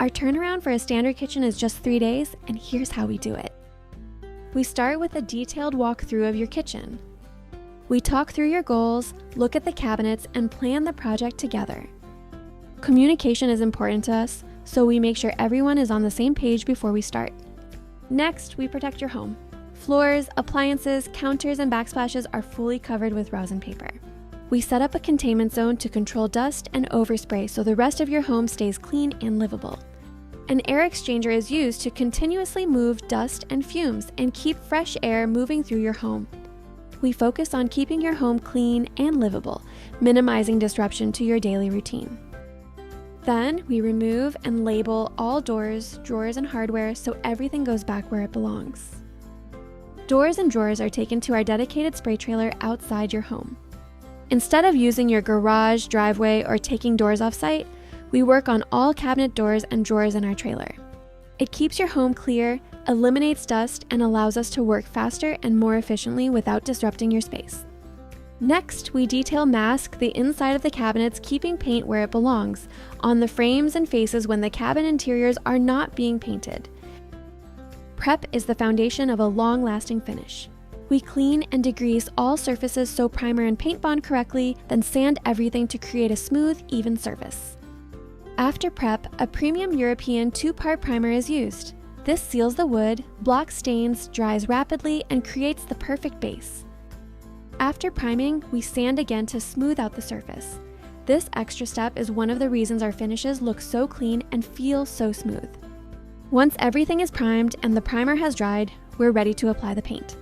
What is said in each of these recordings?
Our turnaround for a standard kitchen is just 3 days, and here's how we do it. We start with a detailed walkthrough of your kitchen. We talk through your goals, look at the cabinets, and plan the project together. Communication is important to us, so we make sure everyone is on the same page before we start. Next, we protect your home. Floors, appliances, counters, and backsplashes are fully covered with rosin paper. We set up a containment zone to control dust and overspray so the rest of your home stays clean and livable. An air exchanger is used to continuously move dust and fumes and keep fresh air moving through your home. We focus on keeping your home clean and livable, minimizing disruption to your daily routine. Then, we remove and label all doors, drawers, and hardware so everything goes back where it belongs. Doors and drawers are taken to our dedicated spray trailer outside your home. Instead of using your garage, driveway, or taking doors off-site, we work on all cabinet doors and drawers in our trailer. It keeps your home clear, eliminates dust, and allows us to work faster and more efficiently without disrupting your space. Next, we detail mask the inside of the cabinets, keeping paint where it belongs, on the frames and faces when the cabin interiors are not being painted. Prep is the foundation of a long-lasting finish. We clean and degrease all surfaces so primer and paint bond correctly, then sand everything to create a smooth, even surface. After prep, a premium European 2-part primer is used. This seals the wood, blocks stains, dries rapidly, and creates the perfect base. After priming, we sand again to smooth out the surface. This extra step is one of the reasons our finishes look so clean and feel so smooth. Once everything is primed and the primer has dried, we're ready to apply the paint.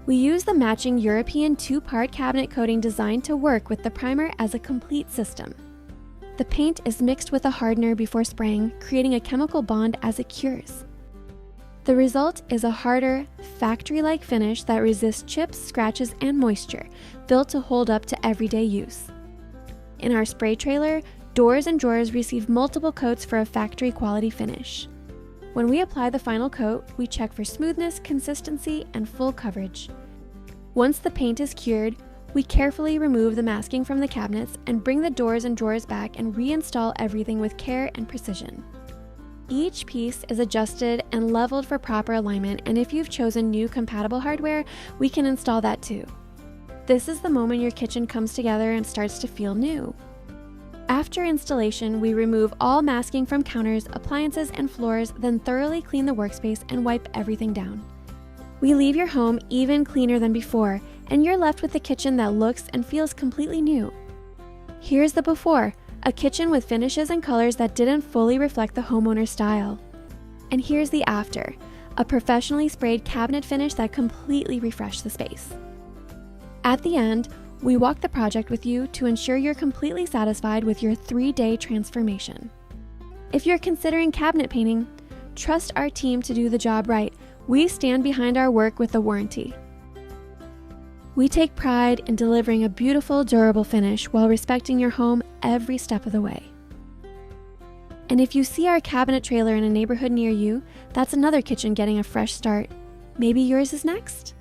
We use the matching European 2-part cabinet coating designed to work with the primer as a complete system. The paint is mixed with a hardener before spraying, creating a chemical bond as it cures. The result is a harder, factory-like finish that resists chips, scratches, and moisture, built to hold up to everyday use. In our spray trailer, doors and drawers receive multiple coats for a factory-quality finish. When we apply the final coat, we check for smoothness, consistency, and full coverage. Once the paint is cured, we carefully remove the masking from the cabinets and bring the doors and drawers back and reinstall everything with care and precision. Each piece is adjusted and leveled for proper alignment, and if you've chosen new compatible hardware, we can install that too. This is the moment your kitchen comes together and starts to feel new. After installation, we remove all masking from counters, appliances, and floors, then thoroughly clean the workspace and wipe everything down. We leave your home even cleaner than before, and you're left with a kitchen that looks and feels completely new. Here's the before. A kitchen with finishes and colors that didn't fully reflect the homeowner style. And here's the after, a professionally sprayed cabinet finish that completely refreshed the space. At the end, we walk the project with you to ensure you're completely satisfied with your 3-day transformation. If you're considering cabinet painting, trust our team to do the job right. We stand behind our work with a warranty. We take pride in delivering a beautiful, durable finish while respecting your home every step of the way. And if you see our cabinet trailer in a neighborhood near you, that's another kitchen getting a fresh start. Maybe yours is next?